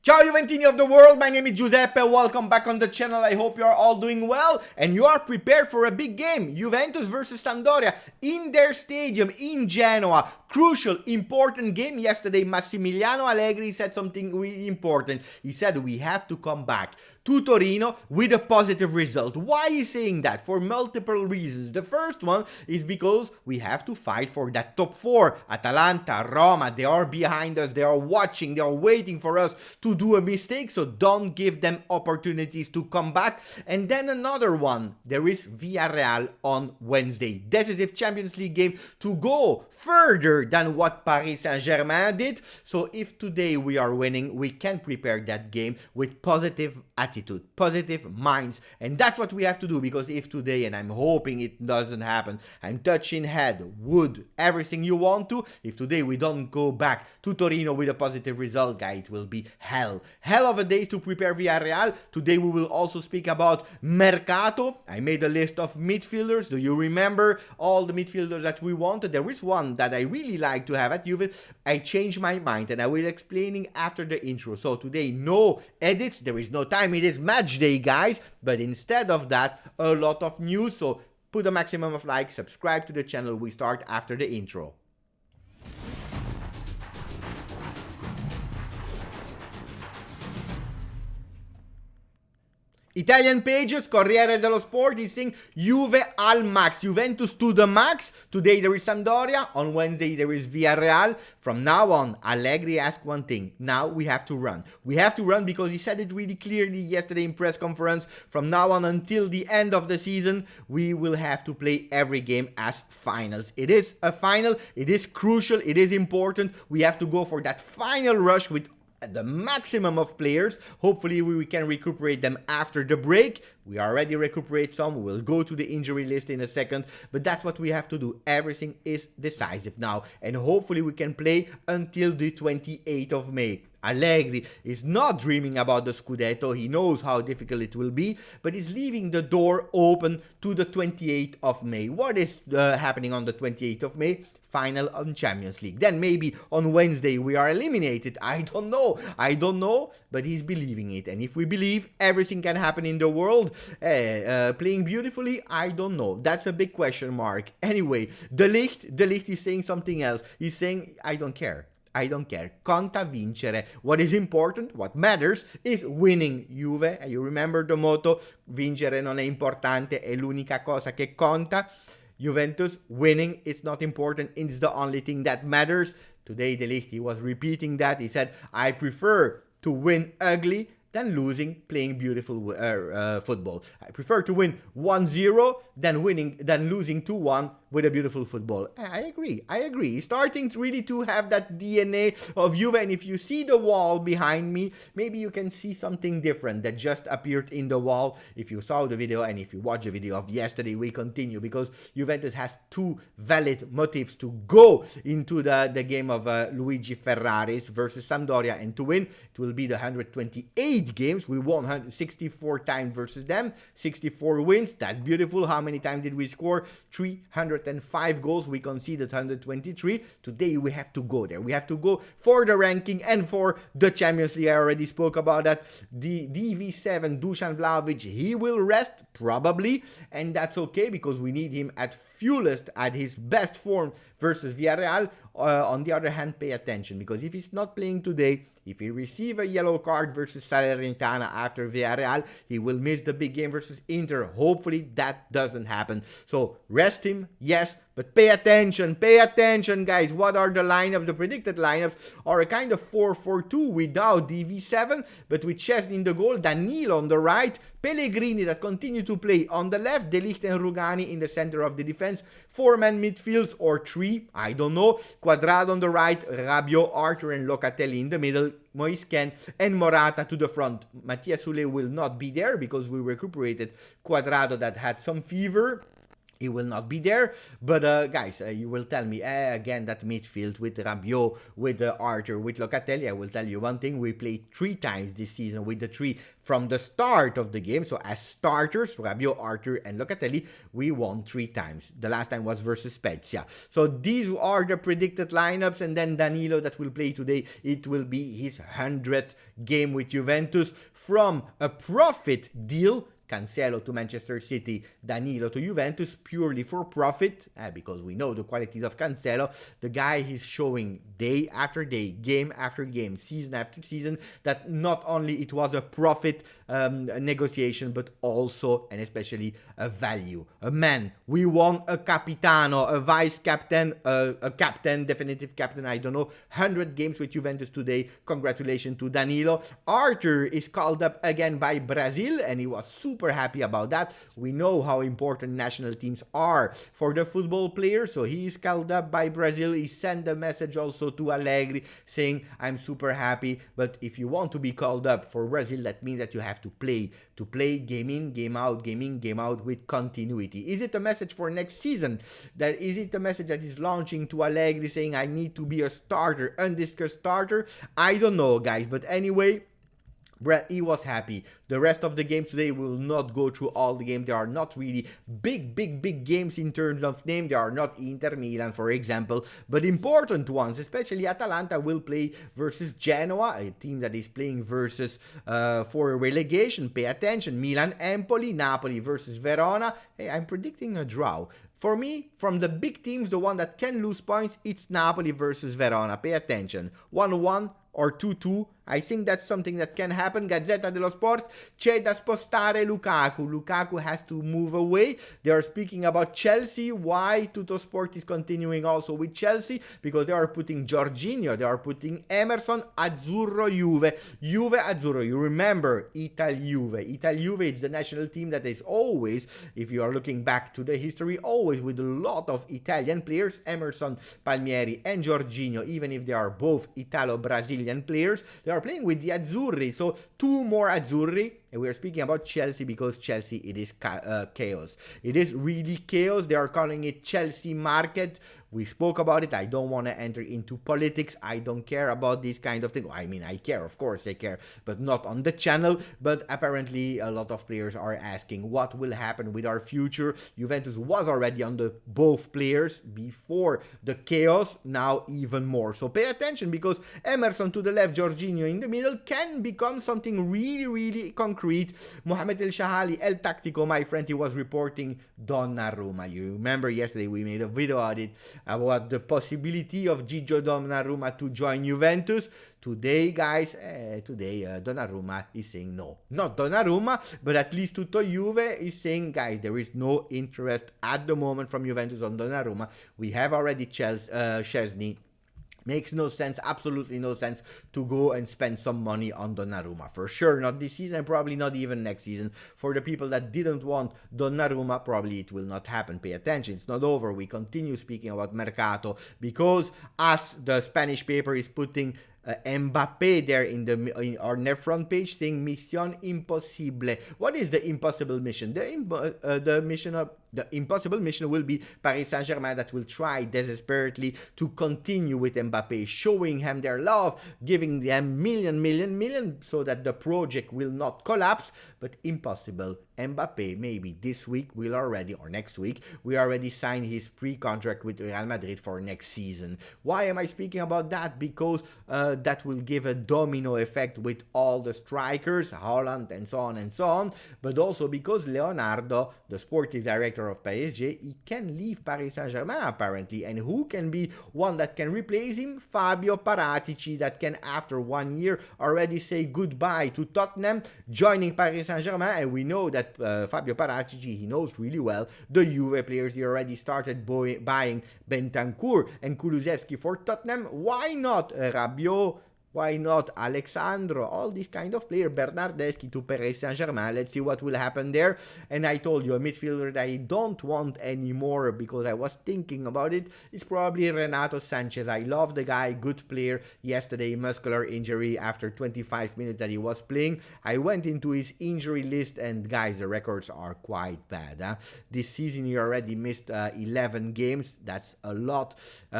Ciao Juventini of the world, my name is Giuseppe, welcome back on the channel. I hope you are all doing well and you are prepared for a big game. Juventus versus Sampdoria in their stadium in Genoa. Crucial, important game. Yesterday Massimiliano Allegri said something really important. He said we have to come back to Torino with a positive result. Why is he saying that? For multiple reasons. The first one is because we have to fight for that top 4. Atalanta, Roma, they are behind us, they are watching, they are waiting for us to do a mistake, so don't give them opportunities to come back. And then another one, there is Villarreal on Wednesday. Decisive Champions League game to go further than what Paris Saint-Germain did. So if today we are winning, we can prepare that game with positive attitude, positive minds. And that's what we have to do, because if today, and I'm hoping it doesn't happen, I'm touching head, wood, everything you want to, if today we don't go back to Torino with a positive result, guys, it will be hell of a day to prepare Villarreal. Today we will also speak about Mercato. I made a list of midfielders. Do you remember all the midfielders that we wanted? There is one that I really like to have at Juve. I changed my mind and I will explaining after the intro. So today no edits, there is no time, it is match day, guys, but instead of that, a lot of news. So put a maximum of likes, subscribe to the channel. We start after the intro. Italian pages, Corriere dello Sport is saying Juve al max, Juventus to the max. Today there is Sampdoria, on Wednesday there is Villarreal. From now on, Allegri asked one thing, now we have to run. We have to run because he said it really clearly yesterday in press conference. From now on until the end of the season, we will have to play every game as finals. It is a final, it is crucial, it is important. We have to go for that final rush with the maximum of players. Hopefully we can recuperate them after the break. We already recuperate some. We'll go to the injury list in a second, but that's what we have to do. Everything is decisive now, and hopefully we can play until the 28th of May. Allegri is not dreaming about the Scudetto. He knows how difficult it will be, but he's leaving the door open to the 28th of May. What is happening on the 28th of May? Final on Champions League. Then maybe on Wednesday we are eliminated. I don't know, but he's believing it. And if we believe, everything can happen in the world. Playing beautifully, I don't know. That's a big question mark. Anyway, the Ligt is saying something else. He's saying, I don't care. Conta vincere. What is important, what matters, is winning. Juve, you remember the motto, vincere non è importante, è l'unica cosa che conta. Juventus, winning is not important, it's the only thing that matters. Today, De Ligt, he was repeating that. He said, I prefer to win ugly than losing playing beautiful football. I prefer to win 1-0 than losing 2-1 with a beautiful football. I agree. He's starting really to have that DNA of Juve, and if you see the wall behind me, maybe you can see something different that just appeared in the wall. If you saw the video and if you watch the video of yesterday, we continue because Juventus has two valid motives to go into the game of Luigi Ferraris versus Sampdoria, and to win, it will be the 128 games. We won 164 times versus them, 64 wins. That's beautiful. How many times did we score? 305 goals. We conceded 123. Today we have to go there. We have to go for the ranking and for the Champions League. I already spoke about that. The DV7 Dusan Vlahovic, he will rest probably, and that's okay because we need him at fullest, at his best form versus Villarreal. On the other hand, pay attention, because if he's not playing today, if he receives a yellow card versus Salernitana after Villarreal, he will miss the big game versus Inter. Hopefully that doesn't happen. So rest him, yes, but pay attention, guys. What are the lineups? The predicted lineups are a kind of 4-4-2 without DV7, but with Szczesny in the goal, Danilo on the right, Pellegrini that continue to play on the left, De Ligt and Rugani in the center of the defense, 4-man midfields or 3, I don't know, Quadrado on the right, Rabiot, Arthur and Locatelli in the middle, Moisken and Morata to the front. Mattia Sule will not be there because we recuperated Quadrado that had some fever. He will not be there, but guys, you will tell me again that midfield with Rabiot, with Arthur, with Locatelli. I will tell you one thing: we played 3 times this season with the three from the start of the game. So as starters, Rabiot, Arthur, and Locatelli, we won 3 times. The last time was versus Spezia. So these are the predicted lineups, and then Danilo that will play today. It will be his 100th game with Juventus from a profit deal. Cancelo to Manchester City, Danilo to Juventus, purely for profit, because we know the qualities of Cancelo. The guy is showing day after day, game after game, season after season, that not only it was a profit negotiation, but also and especially a value. A man, we want a capitano, a vice captain, a captain, definitive captain, I don't know, 100 games with Juventus today. Congratulations to Danilo. Arthur is called up again by Brazil, and he was super happy about that. We know how important national teams are for the football players, so he is called up by Brazil. He sent a message also to Allegri saying, I'm super happy, but if you want to be called up for Brazil, that means that you have to play game in, game out, game in, game out with continuity. Is it a message for next season? That is it a message that is launching to Allegri saying, I need to be a starter, undiscussed starter? I don't know, guys, but anyway, he was happy. The rest of the games today will not go through all the games. They are not really big games in terms of name. They are not Inter Milan, for example, but important ones. Especially Atalanta will play versus Genoa, a team that is playing versus for relegation. Pay attention. Milan, Empoli, Napoli versus Verona. Hey, I'm predicting a draw. For me, from the big teams, the one that can lose points, it's Napoli versus Verona. Pay attention. 1-1 or 2-2. I think that's something that can happen. Gazzetta dello Sport, c'è da spostare Lukaku. Lukaku has to move away. They are speaking about Chelsea. Why Tutto Sport is continuing also with Chelsea? Because they are putting Jorginho, they are putting Emerson, Azzurro Juve. Juve, Azzurro. You remember Ital Juve. Ital Juve is the national team that is always, if you are looking back to the history, always with a lot of Italian players, Emerson, Palmieri, and Jorginho, even if they are both Italo-Brazilian players. They are playing with the Azzurri, so 2 more Azzurri. And we are speaking about Chelsea because Chelsea, it is chaos. It is really chaos. They are calling it Chelsea market. We spoke about it. I don't want to enter into politics. I don't care about these kind of things. I mean, I care, of course I care, but not on the channel. But apparently a lot of players are asking what will happen with our future. Juventus was already on the both players before the chaos, now even more. So pay attention, because Emerson to the left, Jorginho in the middle can become something really concrete. Mohamed El Shahali, El Tactico, my friend, he was reporting Donnarumma. You remember yesterday we made a video on it about the possibility of Gigio Donnarumma to join Juventus. Today, guys, Donnarumma is saying no. Not Donnarumma, but at least Tutto Juve is saying, guys, there is no interest at the moment from Juventus on Donnarumma. We have already Szczesny. Makes no sense, absolutely no sense to go and spend some money on Donnarumma. For sure, not this season, and probably not even next season. For the people that didn't want Donnarumma, probably it will not happen. Pay attention, it's not over. We continue speaking about Mercato, because as the Spanish paper is putting Mbappe there in our front page, saying Mission Impossible. What is the impossible mission? The impossible mission will be Paris Saint-Germain that will try desperately to continue with Mbappe, showing him their love, giving them million, so that the project will not collapse. But impossible. Mbappe, maybe this week will already, or next week, we already signed his pre-contract with Real Madrid for next season. Why am I speaking about that? Because that will give a domino effect with all the strikers, Haaland and so on, but also because Leonardo, the sportive director of PSG, he can leave Paris Saint-Germain apparently, and who can be one that can replace him? Fabio Paratici, that can after 1 year already say goodbye to Tottenham, joining Paris Saint-Germain. And we know that Fabio Paratici, he knows really well the Juve players. He already started buying Bentancur and Kulusevski for Tottenham. Why not Rabiot, Why not Alexandro? All these kind of players. Bernardeschi to Paris Saint-Germain. Let's see what will happen there. And I told you, a midfielder that I don't want anymore because I was thinking about it. It's probably Renato Sanches. I love the guy, good player. Yesterday, muscular injury after 25 minutes that he was playing. I went into his injury list and guys, the records are quite bad. Huh? This season he already missed 11 games. That's a lot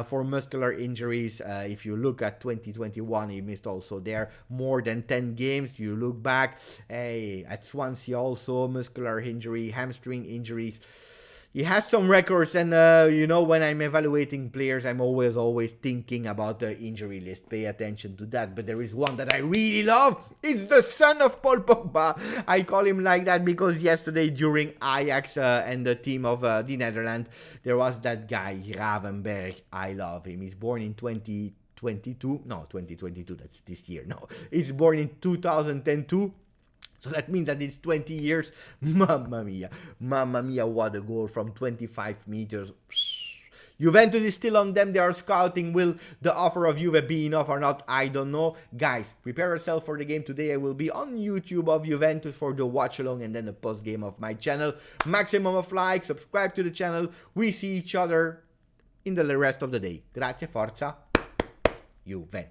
for muscular injuries. If you look at 2021, he missed also there more than 10 games. You look back, at Swansea also, muscular injury, hamstring injuries. He has some records, and you know, when I'm evaluating players, I'm always thinking about the injury list. Pay attention to that. But there is one that I really love. It's the son of Paul Pogba. I call him like that because yesterday during Ajax and the team of the Netherlands, there was that guy, Gravenberch. I love him. He's born in 2022, that's this year. No, he's born in 2002. So that means that it's 20 years. Mamma mia, what a goal from 25 meters. Juventus is still on them. They are scouting. Will the offer of Juve be enough or not? I don't know. Guys, prepare yourself for the game today. I will be on YouTube of Juventus for the watch along and then the post game of my channel. Maximum of likes, subscribe to the channel. We see each other in the rest of the day. Grazie, forza, Juve.